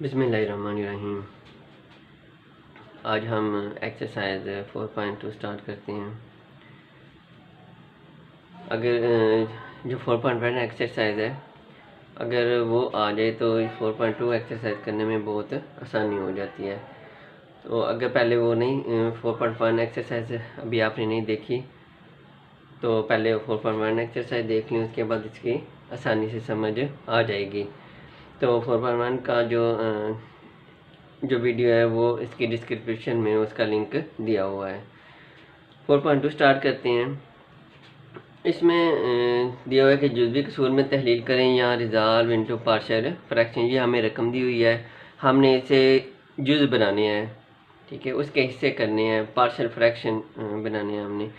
बिस्मिल्लाहिर्रहमानिर्रहीम। आज हम एक्सरसाइज 4.2 स्टार्ट करते हैं। अगर जो 4.1 एक्सरसाइज है अगर वो आ जाए तो 4.2 एक्सरसाइज करने में बहुत आसानी हो जाती है। तो अगर पहले वो नहीं 4.1 एक्सरसाइज अभी आपने नहीं देखी तो पहले 4.1 एक्सरसाइज देख लें, उसके बाद इसकी आसानी से समझ आ जाएगी। तो 4.1 का जो वीडियो है वो इसकी डिस्क्रिप्शन में उसका लिंक दिया हुआ है। 4.2 स्टार्ट करते हैं। इसमें दिया हुआ है कि जुज़वी कसूर में तहलील करें या रिज़ाल्व इनटू पार्शियल फ्रैक्शन। ये हमें रकम दी हुई है, हमने इसे जुज़ बनाने हैं, ठीक है, उसके हिस्से करने हैं, पार्शियल फ्रैक्शन बनाने हैं हमने।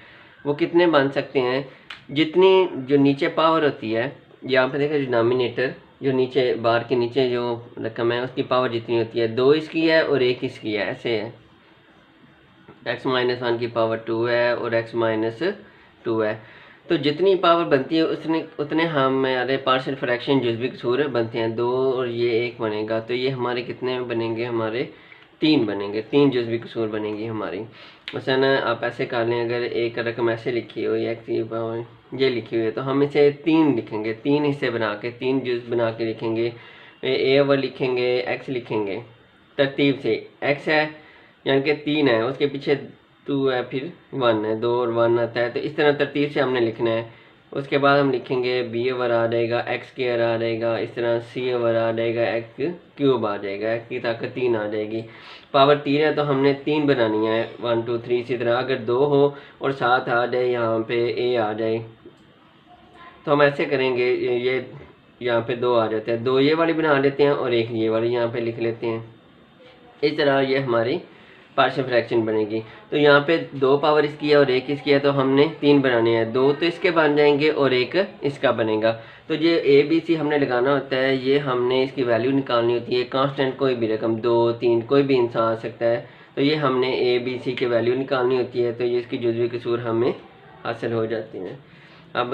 वो कितने बन सकते हैं, जितनी जो नीचे पावर होती है, यहाँ पे देखो डिनोमिनेटर जो नीचे बार के नीचे जो रकम है उसकी पावर जितनी होती है, 2 इसकी है और 1 इसकी है, ऐसे है। x-1 की पावर 2 है और x-2 है। तो जितनी पावर बनती है उतने हमारे पार्शियल फ्रैक्शन जुज़वी कसूर बनते हैं। 2 और ये 1 बनेगा, तो ये हमारे कितने बनेंगे, हमारे 3 बनेंगे, 3 जुज़वी कसूर बनेंगी हमारी। मसलन आप ऐसे कर लें, अगर एक रकम ऐसे लिखी हुई है, x की पावर ये लिखी हुई है, तो हम इसे 3 लिखेंगे, 3 हिस्से बना के 3 जुज़ बना के लिखेंगे। ए ओवर लिखेंगे, x लिखेंगे तरतीब से। x है यानी कि 3 है, उसके पीछे 2 है, फिर 1 है, 2 और 1 आता है, तो इस तरह तरतीब से हमने लिखना है। उसके बाद हम लिखेंगे बी ओवर आ जाएगा, एक्स स्क्वायर आ जाएगा, इस तरह सी ओवर आ जाएगा, एक्स क्यूब आ जाएगा, एक्स की ताकत 3 आ जाएगी। पावर 3 है तो हमने 3 बनानी है, 1 2 3। इसी तरह अगर 2 हो और 7 आ जाए, यहाँ पे ए आ जाए, तो हम ऐसे करेंगे, ये यहाँ पे 2 आ जाते हैं, 2 ये वाली बना लेते हैं और 1 ये वाली यहाँ पे लिख लेते हैं। इस तरह ये हमारी पार्शियल फ्रैक्शन बनेगी। तो यहाँ पे 2 पावर इसकी है और 1 इसकी है, तो हमने 3 बनाने हैं, 2 तो इसके बन जाएंगे और 1 इसका बनेगा। तो ये ए बी सी हमने लगाना होता है, ये हमने इसकी वैल्यू निकालनी होती है। कांस्टेंट कोई भी रकम 2 3 कोई भी इंसान आ सकता है, तो ये हमने ए बी सी की वैल्यू निकालनी होती है, तो ये इसकी जुज़वी कसूर हमें हासिल हो जाती हैं। अब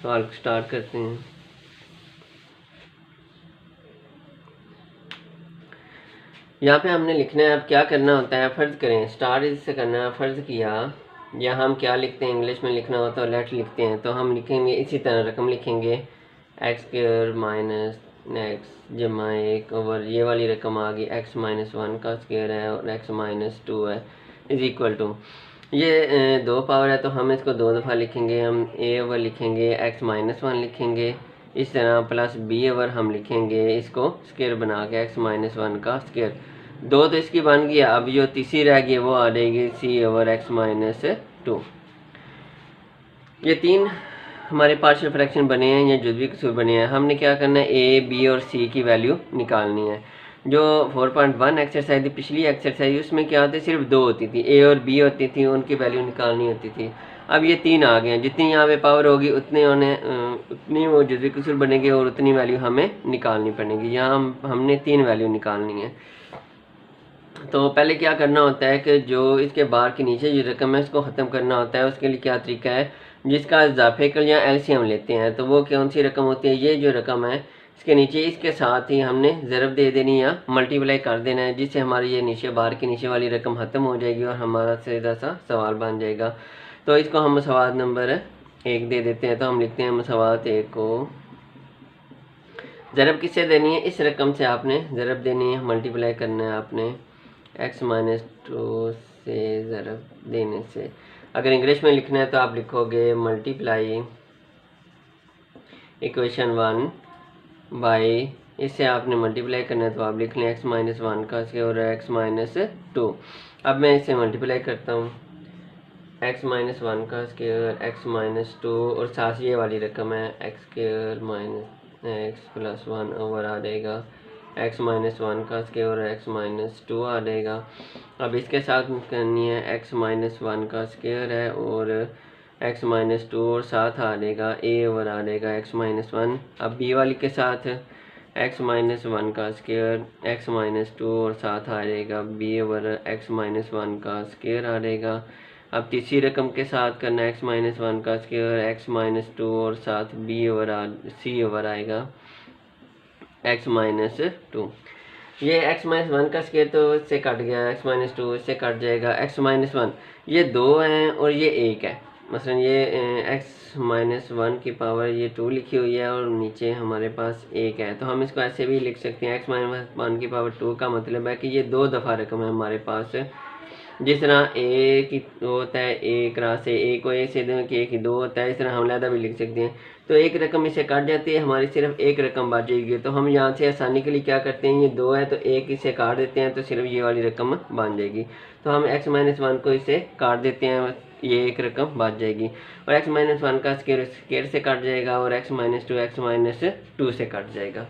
सवाल स्टार्ट करते हैं। यहाँ पे हमने लिखना है, अब क्या करना होता है, फ़र्ज़ करें, स्टार्ट इससे करना है, फ़र्ज़ किया, या हम क्या लिखते हैं, इंग्लिश में लिखना होता है लेट लिखते हैं, तो हम लिखेंगे इसी तरह रकम लिखेंगे, एक्स स्क्वायर माइनस एक्स जमा 1 ओवर ये वाली रकम आ गई, x-1 का स्क्वायर है और x-2 है, इज इक्वल टू ये 2 पावर है तो हम इसको 2 दफ़ा लिखेंगे, हम a ओवर लिखेंगे, x-1 लिखेंगे, इस तरह प्लस b ओवर हम लिखेंगे, इसको स्क्वायर बना के x-1 का स्क्वायर। 2 तो इसकी बन गई, अब जो तीसरी रह गई वो आ जाएगी c ओवर x-2। ये 3 हमारे पार्शियल फ्रैक्शन बने हैं, ये जुज़वी कसूर बने हैं। हमने क्या करना है, ए बी और सी की वैल्यू निकालनी है। जो 4.1 एक्सरसाइज थी, पिछली एक्सरसाइज, उसमें क्या होती, सिर्फ 2 होती थी, ए और बी होती थी, उनकी वैल्यू निकालनी होती थी। अब ये 3 आ गए हैं, जितनी यहाँ पे पावर होगी उतनी वो जुज़वी कसूर बनेगी और उतनी वैल्यू हमें निकालनी पड़ेगी। यहाँ हमने 3 वैल्यू निकालनी है। तो पहले क्या करना होता है कि जो इसके बार के नीचे जो रकम है उसको ख़त्म करना होता है। उसके लिए क्या तरीका है, जिसका इजाफे कल या एलसीएम लेते हैं, तो वो कौन सी रकम होती है, ये जो रकम है इसके नीचे, इसके साथ ही हमने ज़रब दे देनी या मल्टीप्लाई कर देना है, जिससे हमारी ये नीचे बार के नीचे वाली रकम ख़त्म हो जाएगी और हमारा सीधा सा सवाल बन जाएगा। तो इसको हम सवाल नंबर 1 दे देते हैं। तो हम लिखते हैं मसवात 1 को ज़रब किससे देनी है, इस रकम से आपने ज़रब देनी है, मल्टीप्लाई करना है आपने x-2 से ज़रब देने से। अगर इंग्लिश में लिखना है तो आप लिखोगे मल्टीप्लाई इक्वेशन 1 बाई, इससे आपने मल्टीप्लाई करना है तो आप लिख लें x-1 का स्क्वायर और x-2। अब मैं इसे मल्टीप्लाई करता हूँ, x-1 का स्क्वायर x-2 और साथ ये वाली रकम है x square minus x plus 1 over आ जाएगा x-1 का स्क्वायर और x-2 आ जाएगा। अब इसके साथ करनी है x-1 का स्क्वायर है और x-2 और साथ आ जाएगा a ओवर आ जाएगा x-1। अब b वाली के साथ x-1 का स्क्वायर x-2 और साथ आ जाएगा b ओवर x-1 का स्क्वायर आ जाएगा। अब तीसरी रकम के साथ करना है x-1 का स्क्वायर x-2 और साथ b ओवर c ओवर आएगा x-2। ये x माइनस वन का स्केयर तो इससे कट गया, x माइनस टू इससे कट जाएगा, x माइनस वन ये दो हैं और ये एक है। मसलन ये x माइनस वन की पावर ये टू लिखी हुई है और नीचे हमारे पास एक है, तो हम इसको ऐसे भी लिख सकते हैं x माइनस वन की पावर टू का मतलब है कि ये दो दफ़ा रकम है हमारे पास। जिस तरह ए की होता है ए क्रॉस ए को ए से दो कि ए की दो होता है, इस तरह हम लहदा भी लिख सकते हैं। तो एक रकम इससे काट जाती है, हमारी सिर्फ एक रकम बच जाएगी। तो हम यहाँ से आसानी के लिए क्या करते हैं, ये दो है तो एक इसे काट देते हैं तो सिर्फ ये वाली रकम बन जाएगी। तो हम x माइनस वन को इसे काट देते हैं, ये एक रकम बच जाएगी और x माइनस वन का स्केयर से कट जाएगा और x माइनस टू से कट जाएगा।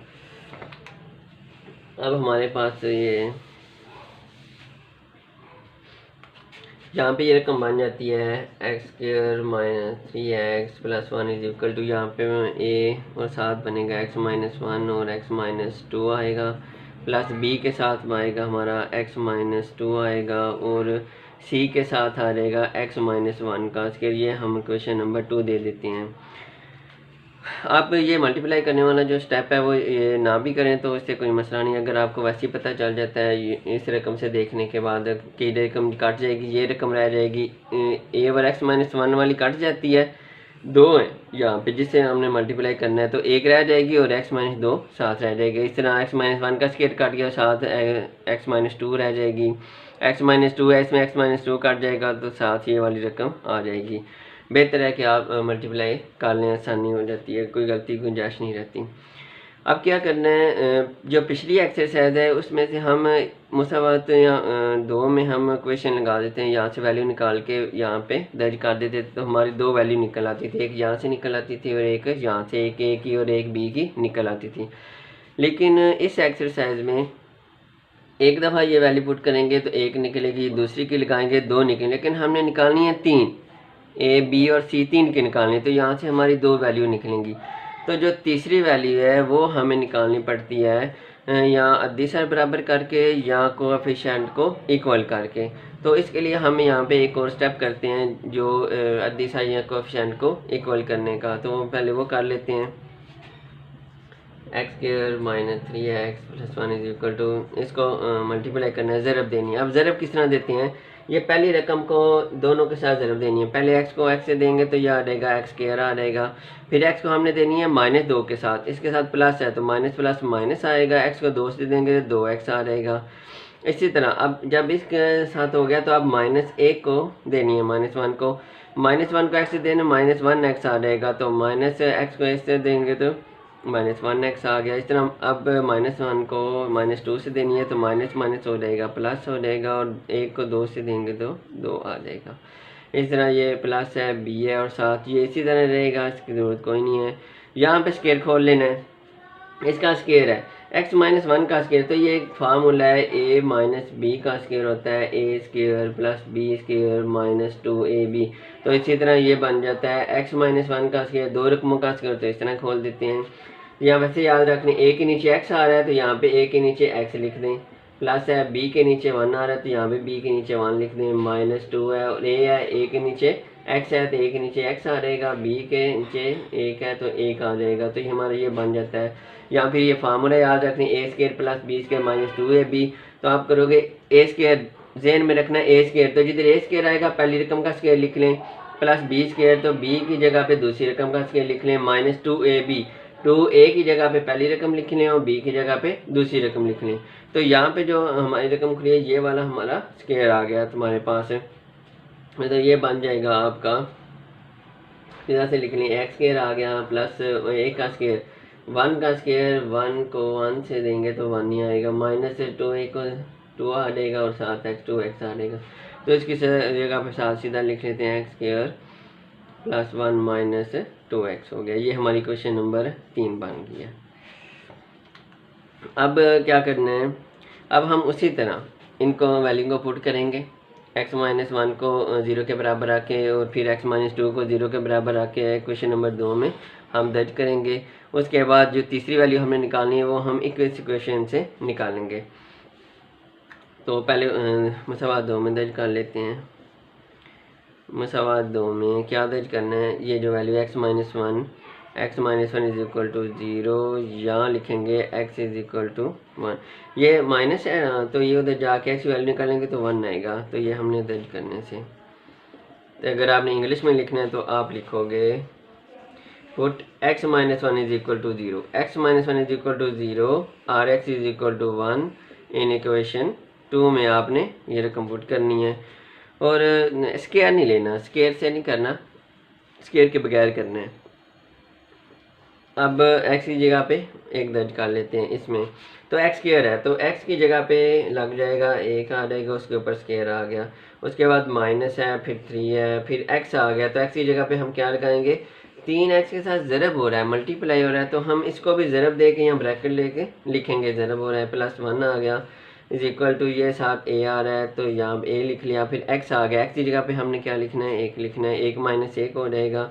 अब हमारे पास ये यहाँ पे ये रकम बन जाती है x square minus three x plus one is equal to, यहाँ पे ए और साथ बनेगा एक्स माइनस वन और एक्स माइनस टू आएगा, प्लस बी के साथ आएगा हमारा एक्स माइनस टू आएगा और सी के साथ आ जाएगा एक्स माइनस वन का स्क्वायर। ये हम क्वेश्चन नंबर 2 दे देते हैं। आप ये मल्टीप्लाई करने वाला जो स्टेप है वो ये ना भी करें तो इससे कोई मसला नहीं। अगर आपको वैसे ही पता चल जाता है इस रकम से देखने के बाद कि रकम कट जाएगी, ये रकम रह जाएगी, ए और एक्स माइनस वन वाली कट जाती है, दो है यहाँ पे जिससे हमने मल्टीप्लाई करना है, तो एक रह जाएगी और एक्स माइनस दो साथ रह जाएगी। इस तरह एक्स माइनस वन का स्केयर कट गया, साथ एक्स माइनस टू रह जाएगी, एक्स माइनस टू है इसमें एक्स माइनस टू कट जाएगा तो साथ ये वाली रकम आ जाएगी। बेहतर है कि आप मल्टीप्लाई कर लें, आसानी हो जाती है, कोई गलती की गुंजाइश नहीं रहती। अब क्या करना है, जो पिछली एक्सरसाइज है उसमें से हम मुसावत या दो में हम क्वेश्चन लगा देते हैं, यहाँ से वैल्यू निकाल के यहाँ पे दर्ज कर देते थे, तो हमारी दो वैल्यू निकल आती थी, एक यहाँ से निकल आती थी और एक यहाँ से, एक ए की और एक बी की निकल आती थी। लेकिन इस एक्सरसाइज में एक दफ़ा ये वैल्यू पुट करेंगे तो एक निकलेगी, दूसरी की लगाएंगे दो निकलेंगे, लेकिन हमने निकालनी है तीन, ए बी और सी तीन की निकालनी, तो यहाँ से हमारी दो वैल्यू निकलेंगी। तो जो तीसरी वैल्यू है वो हमें निकालनी पड़ती है या अद्दीसर बराबर करके या कोएफिशिएंट को इक्वल करके। तो इसके लिए हम यहाँ पे एक और स्टेप करते हैं जो अद्दीसर या कोएफिशिएंट को इक्वल करने का, तो पहले वो कर लेते हैं। X square minus three x plus one is equal to, इसको मल्टीप्लाई करना है, ज़रब देनी है। अब ज़रब किस तरह देते हैं, ये पहली रकम को दोनों के साथ ज़रब देनी है। पहले x को x से देंगे तो यह आ जाएगा एक्स स्क्वायर आ जाएगा, फिर x को हमने देनी है माइनस दो के साथ, इसके साथ प्लस है तो माइनस प्लस माइनस आएगा, x को दो से देंगे तो दो एक्स आ जाएगा। इसी तरह अब जब इसके साथ हो गया तो अब माइनस एक को देनी है माइनस वन को, माइनस वन को x से देना माइनस वन एक्स आ जाएगा, तो माइनस एक्स को x से देंगे तो माइनस वन एक्स आ गया। इस तरह अब माइनस वन को माइनस टू से देनी है तो माइनस माइनस हो जाएगा प्लस हो जाएगा, और एक को दो से देंगे तो दो आ जाएगा। इस तरह ये प्लस है बी है और साथ ये इसी तरह रहेगा, इसकी ज़रूरत कोई नहीं है। यहाँ पे स्केयर खोल लेना है, इसका स्केयर है एक्स माइनस वन का स्केयर, तो ये एक फार्मूला है ए माइनस बी का स्केयर होता है A square plus B square minus two A B. तो इसी तरह ये बन जाता है एक्स माइनस वन का स्केयर, दो रकमों का स्केयर, तो इस तरह खोल देते हैं। यहाँ वैसे याद रखने ए के नीचे एक्स आ रहा है तो यहाँ पे ए के नीचे एक्स लिख दें, प्लस है बी के नीचे वन आ रहा है तो यहाँ पे बी के नीचे वन लिख दें, माइनस टू है और ए है, ए के नीचे एक्स है तो ए के नीचे एक्स आ जाएगा, बी के नीचे एक है तो एक आ जाएगा। तो ये हमारा ये बन जाता है। या फिर ये फार्मूला याद रखने A square plus B square minus two A B, तो आप करोगे ए स्केयर जेन में रखना है ए स्केयर, तो जिधर ए स्केयर आएगा पहली रकम का स्केयर लिख लें, प्लस बी स्केयर तो बी की जगह पे दूसरी रकम का स्केयर लिख लें, minus two A B, two A की जगह पे पहली रकम लिख लें और बी की जगह पे दूसरी रकम लिख लें। तो यहाँ पे जो हमारी रकम खुली है ये वाला हमारा स्केयर आ गया तुम्हारे पास है, तो ये बन जाएगा आपका, इधर से लिख लें एक्स स्केयर आ गया प्लस एक का स्केयर, वन का स्केयर, वन को वन से देंगे तो वन ही आएगा, माइनस से टू ए को टू आ जाएगा और साथ एक्स टू एक्स आ जाएगा। तो इसकी जगह पे साथ सीधा लिख लेते हैं x square plus one minus two x हो गया। ये हमारी क्वेश्चन नंबर 3 बन गया। अब क्या करना है, अब हम उसी तरह इनको वैल्यू को पुट करेंगे, x माइनस वन को 0 के बराबर रखे और फिर x माइनस टू को 0 के बराबर रखे क्वेश्चन नंबर 2 में हम दर्ज करेंगे। उसके बाद जो तीसरी वैल्यू हमने निकालनी है वो हम इक्वेशन से निकालेंगे। तो पहले मसावात 2 में दर्ज कर लेते हैं। मसावात 2 में क्या दर्ज करना है, ये जो value x minus one x minus 1 is equal to 0, यहाँ लिखेंगे x इज इक्वल टू 1। ये माइनस है ना, तो ये उधर जाके x की वैल्यू निकालेंगे तो 1 आएगा, तो ये हमने दर्ज करने से। तो अगर आपने इंग्लिश में लिखना है तो आप लिखोगे put x minus 1 is equal to 0, x minus 1 is equal to 0 और x is equal to 1 in equation 2 में आपने ये रकम पुट करनी है। और स्केयर नहीं लेना, स्केयर से नहीं करना, स्केयर के बगैर करना है। अब x की जगह पे एक दर्ज कर लेते हैं इसमें। तो x स्केयर है तो x की जगह पे लग जाएगा 1 आ जाएगा, उसके ऊपर स्केयर आ गया, उसके बाद माइनस है, फिर 3 है, फिर x आ गया। तो x की जगह पे हम क्या लगाएंगे, 3x के साथ ज़रब हो रहा है, मल्टीप्लाई हो रहा है, तो हम इसको भी ज़रब दे के यहाँ ब्रैकेट लेके लिखेंगे, ज़रब हो रहा है, प्लस 1 आ गया इज इक्वल टू ये साथ a आ रहा है, तो यहाँ a लिख लिया। फिर x आ गया, x की जगह पे हमने क्या लिखना है, 1 लिखना है, 1 माइनस 1 हो जाएगा।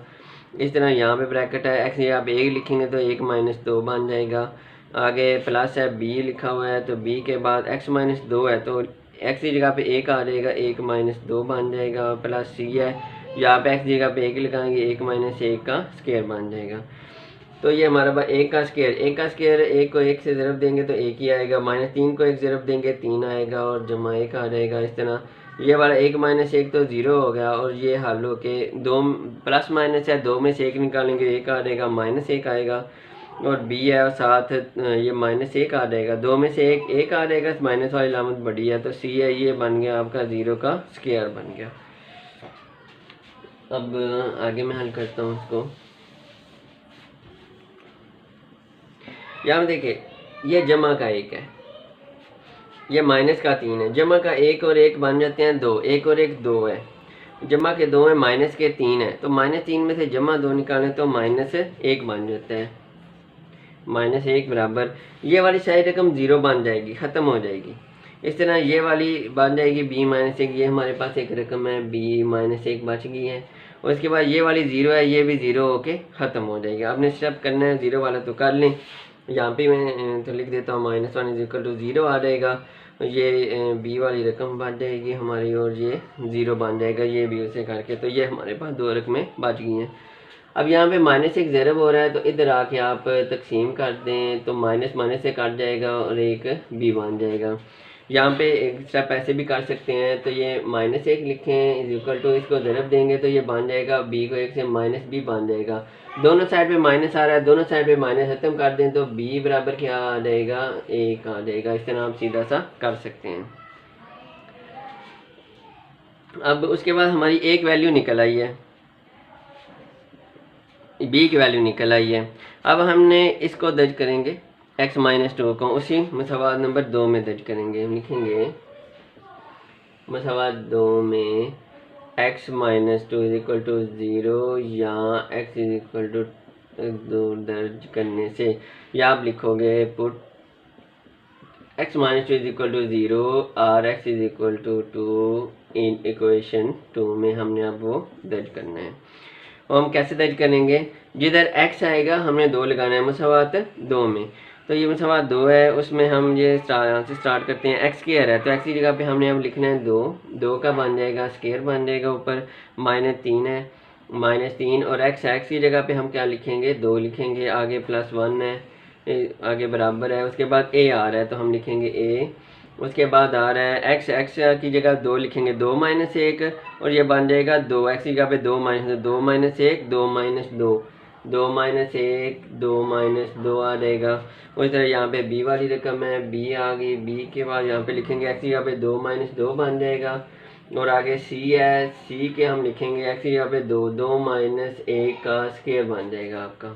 इस तरह यहाँ पे ब्रैकेट है, x यहाँ पे 1 लिखेंगे तो 1 माइनस 2 बन जाएगा। आगे प्लस है, b लिखा हुआ है, तो b के बाद x माइनस 2 है, तो x की जगह पे 1 आ जाएगा, 1 माइनस 2 बन जाएगा। प्लस c है, यहाँ पे x की जगह पे 1 लिखाएंगे, 1 माइनस 1 का स्केयर बन जाएगा। तो ये हमारा पास 1 का स्केयर, 1 का स्केयर 1 को 1 से ज़रब देंगे तो 1 ही आएगा, माइनस 3 को 1 ज़रब देंगे 3 आएगा, और जमा 1 आ जाएगा। इस तरह ये वाला 1 माइनस 1 तो 0 हो गया, और ये हल हो के 2 प्लस माइनस है, 2 में से 1 निकालेंगे 1 आ जाएगा, माइनस 1 आएगा, और b है और साथ ये माइनस 1 आ जाएगा, 2 में से 1 आ जाएगा, माइनस वाली लामत बड़ी है, तो c है, ये बन गया आपका 0 का स्केयर बन गया। अब आगे मैं हल करता हूँ इसको। यहाँ देखिए ये जमा का 1 है, ये माइनस का 3 है, जमा का 1 और 1 बन जाते हैं 2, 1 और 1 2 है, जमा के 2 है, माइनस के 3 है, तो माइनस 3 में से जमा 2 निकालें तो माइनस 1 बन जाता है, माइनस 1 बराबर ये वाली सारी रकम 0 बन जाएगी, ख़त्म हो जाएगी। इस तरह ये वाली बन जाएगी b माइनस 1, ये हमारे पास एक रकम है b माइनस 1 बच गई है, और उसके बाद ये वाली 0 है, ये भी 0 होके ख़त्म हो जाएगी। आपने स्टेप करना है 0 वाला तो कर लें, यहाँ पे मैं तो लिख देता हूँ माइनस 1 इज इक्वल टू 0 आ जाएगा, ये b वाली रकम बन जाएगी हमारी, और ये 0 बन जाएगा, ये भी उसे करके, तो ये हमारे पास 2 रकमें बच गई हैं। अब यहाँ पे माइनस 1 ज़रब हो रहा है, तो इधर आके आप तकसीम कर दें तो माइनस माइनस से कट जाएगा और एक b बन जाएगा। यहाँ पे एक स्टेप ऐसे भी कर सकते हैं, तो ये माइनस 1 लिखें इज इक्वल टू, इसको ज़रब देंगे तो ये बन जाएगा b को 1 से माइनस b बन जाएगा, दोनों साइड पे माइनस आ रहा है, दोनों साइड पे माइनस खत्म कर दें तो b बराबर क्या आ जाएगा, 1 आ जाएगा। इस तरह आप सीधा सा कर सकते हैं। अब उसके बाद हमारी एक वैल्यू निकल आई है, b की वैल्यू निकल आई है। अब हमने इसको दर्ज करेंगे x माइनस 2 को उसी मसवाद नंबर 2 में दर्ज करेंगे। हम लिखेंगे मसवाद 2 में x minus 2 is equal to 0 या x इज इक्वल टू 2 दर्ज करने से, या आप लिखोगे put x minus 2 is equal to 0 और x is equal to 2 in equation 2 में हमने अब वो दर्ज करना है। और हम कैसे दर्ज करेंगे, जिधर x आएगा हमने 2 लगाना है मसवात 2 में, तो ये मसवात 2 है, उसमें हम ये यहाँ से स्टार्ट करते हैं। x स्केयर है तो x की जगह पे हमने अब लिखना है 2, 2 का बन जाएगा स्केयर बन जाएगा, ऊपर माइनस 3 है, माइनस 3, और x की जगह पे हम क्या लिखेंगे, 2 लिखेंगे, आगे प्लस 1 है, आगे बराबर है, उसके बाद a आ रहा है तो हम लिखेंगे a, उसके बाद आ रहा है x की जगह 2 लिखेंगे, 2 माइनस 1, और ये बन जाएगा 2, x की जगह पे 2 minus 2 minus 1, 2 minus 2, 2 minus 1, 2 minus 2 आ जाएगा। उसी तरह यहाँ पे b वाली रकम है, b आ गई, b के बाद यहाँ पे लिखेंगे x की जगह पे 2 माइनस 2 बन जाएगा, और आगे c है, c के हम लिखेंगे x की जगह पे 2, 2 माइनस 1 का स्केयर बन जाएगा आपका।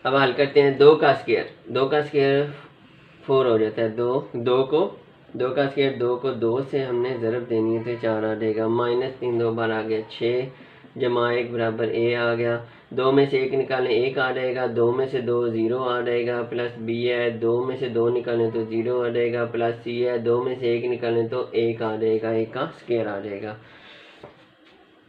अब हल करते हैं 2 का स्केयर, 2 का स्केयर 4 हो जाता है, 2 का स्केयर 2 को 2 से हमने ज़रब देनी है तो 4 आ जाएगा, माइनस 3 2 बार आ गया 6, जमा 1 बराबर a आ गया, 2 में से 1 निकालें 1 आ जाएगा, 2 में से 2 0 आ जाएगा, प्लस b है, 2 में से 2 निकालें तो 0 आ जाएगा, प्लस c है, 2 में से 1 निकालें तो 1 आ जाएगा, 1 का स्केयर आ जाएगा।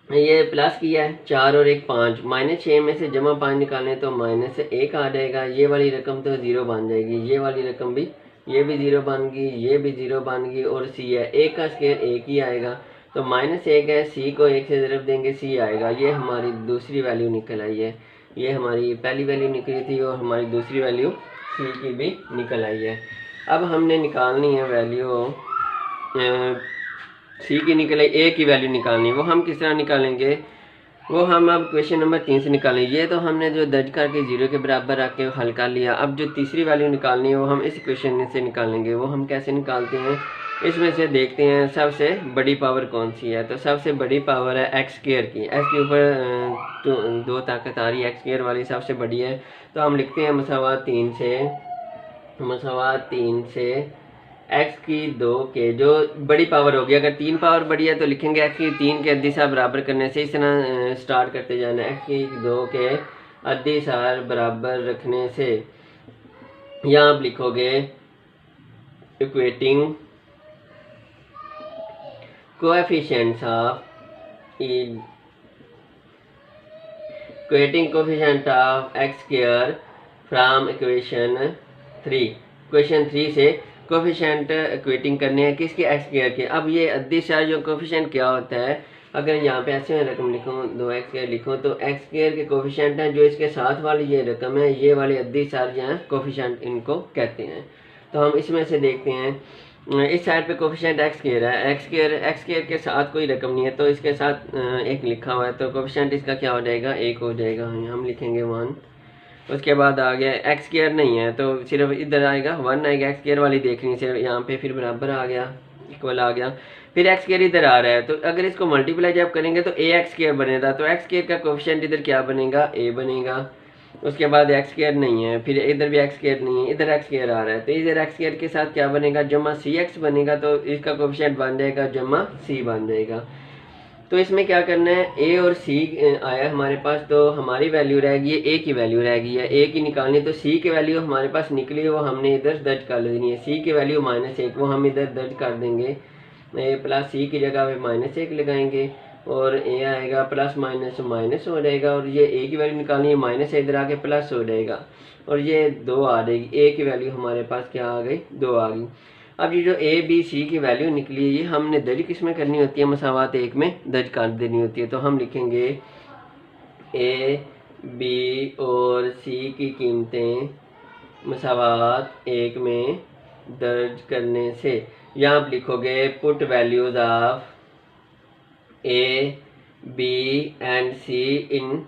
ये प्लस किया है 4 और 1 5, माइनस 6 में से जमा 5 निकालें तो माइनस 1 आ जाएगा, ये वाली रकम तो 0 बन जाएगी, ये वाली रकम भी, ये भी 0 बन गई, ये भी 0 बन गई, और c है, 1 का स्केयर 1 ही आएगा, तो माइनस 1 है, c को 1 से ज़रब देंगे c आएगा, ये हमारी दूसरी वैल्यू निकल आई है। ये हमारी पहली वैल्यू निकली थी और हमारी दूसरी वैल्यू सी की भी निकल आई है। अब हमने निकालनी है वैल्यू सी की निकल आई, ए की वैल्यू निकालनी है। वो हम किस तरह निकालेंगे, वो हम अब क्वेश्चन नंबर 3 से निकालेंगे। ये तो हमने जो दर्ज करके 0 के बराबर रख के हल कर लिया। अब जो तीसरी वैल्यू निकालनी है वो हम इस क्वेश्चन से निकालेंगे। वो हम कैसे निकालते हैं, इसमें से देखते हैं सबसे बड़ी पावर कौन सी है। तो सबसे बड़ी पावर है एक्स स्क्वायर की। एक्स के ऊपर 2 ताकत आ रही है, एक्स स्क्वायर वाली सबसे बड़ी है। तो हम लिखते हैं मसावात 3 से एक्स की 2 के जो बड़ी पावर होगी। अगर 3 पावर बड़ी है तो लिखेंगे एक्स की 3 के अद्दी सार बराबर करने से इस तरह स्टार्ट करते जाना। एक्स की 2 के अद्दी सार बराबर रखने से यहाँ आप लिखोगे equating coefficients of x square from equation 3। Question 3 से कोफिशिएंट इक्वेटिंग करने हैं किसके, एक्स स्क्वायर के। अब ये अद्दी सार जो कोफिशिएंट क्या होता है, अगर यहाँ पे ऐसे रकम लिखूँ 2x स्क्वायर लिखूँ तो एक्स स्क्वायर के कोफिशिएंट हैं जो इसके साथ वाली ये रकम है, ये वाली अद्दी सार जो है कोफिशिएंट इनको कहते हैं। तो हम इसमें से देखते हैं इस साइड पे कोफिशिएंट एक्स स्क्वायर है, एक्स स्क्वायर के साथ कोई रकम नहीं है तो इसके साथ 1 लिखा हुआ है तो कोफिशिएंट इसका क्या हो जाएगा, 1 हो जाएगा। हम लिखेंगे 1। उसके बाद आ गया एक्स स्क्वायर नहीं है तो सिर्फ इधर आएगा 1 आएगा, एक्स स्क्वायर वाली देखनी सिर्फ यहाँ पे, फिर बराबर आ गया, इक्वल आ गया। फिर एक्स स्क्वायर इधर आ रहा है तो अगर इसको मल्टीप्लाई जब करेंगे तो ए एक्स स्क्वायर बनेगा। तो एक्स स्क्वायर का कोफिशिएंट इधर क्या बनेगा, ए बनेगा। उसके बाद एक्स स्क्वायर नहीं है, फिर इधर भी एक्स स्क्वायर नहीं है, इधर एक्स स्क्वायर आ रहा है तो इधर एक्स स्क्वायर के साथ क्या बनेगा, जमा सी एक्स बनेगा। तो इसका कोफिशिएंट बन जाएगा जमा सी बन जाएगा। तो इसमें क्या करना है, ए और सी आया हमारे पास तो हमारी वैल्यू रह गई है, ए की वैल्यू रह गई है, ए की निकालनी। तो सी की वैल्यू हमारे पास निकली है वो हमने इधर दर्ज कर लेनी है। सी की वैल्यू -1 वो हम इधर दर्ज कर देंगे। ए प्लस सी की जगह पे -1 लगाएंगे और ए आएगा प्लस माइनस माइनस हो जाएगा। और ये ए की वैल्यू निकालनी है, माइनस इधर आके प्लस हो जाएगा और ये 2 आ जाएगी। ए की वैल्यू हमारे पास क्या आ गई, 2 आ गई। अब ये जो ए बी सी की वैल्यू निकली है ये हमने दर्ज किस में करनी होती है, मसावात 1 में दर्ज कर देनी होती है। तो हम लिखेंगे ए बी और सी की कीमतें मसावात 1 में दर्ज करने से यहाँ आप लिखोगे put values of A B and C in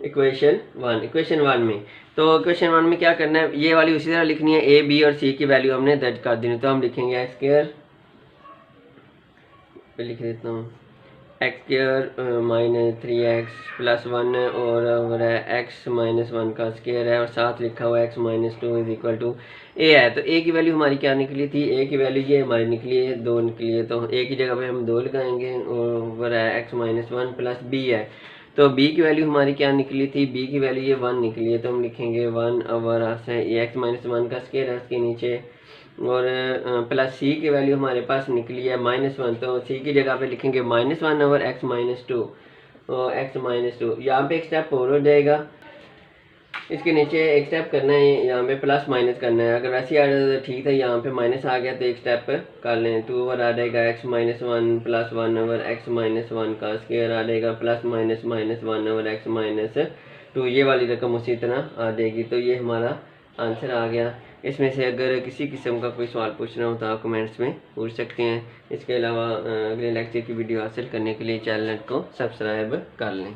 equation 1 में। तो इक्वेशन 1 में क्या करना है, ये वाली उसी तरह लिखनी है, ए बी और सी की वैल्यू हमने दर्ज कर देनी। तो हम लिखेंगे एक्स स्क्वायर, लिख देता हूँ एक्स स्क्वायर -3x + 1 और एक्स -1 का स्क्वायर है और साथ लिखा हुआ x -2 = a है। तो a की वैल्यू हमारी क्या निकली थी, a की वैल्यू ये हमारी निकली है 2 निकली है। तो a की जगह पे हम 2 लगाएंगे और x -1 + b है। तो b की वैल्यू हमारी क्या निकली थी, b की वैल्यू ये 1 निकली है। तो हम लिखेंगे 1 ओवर ये x -1 का स्क्वायर है उसके नीचे और प्लस सी की वैल्यू हमारे पास निकली है -1। तो सी की जगह पे लिखेंगे -1 ओवर x -2 और x -2। यहाँ पे एक स्टेप और हो जाएगा, इसके नीचे एक स्टेप करना है, यहाँ पे प्लस माइनस करना है। अगर वैसे आ जाए तो ठीक था, यहाँ पे माइनस आ गया तो एक स्टेप कर लें। 2 ओवर आ जाएगा x -1 + 1 ओवर x -1 का स्क्वायर आ जाएगा प्लस माइनस -1 ओवर x -2। ये वाली रकम उसी तरह आ जाएगी। तो ये हमारा आंसर आ गया। इसमें से अगर किसी किस्म का कोई सवाल पूछना हो तो आप कमेंट्स में पूछ सकते हैं। इसके अलावा अगले लेक्चर की वीडियो हासिल करने के लिए चैनल को सब्सक्राइब कर लें।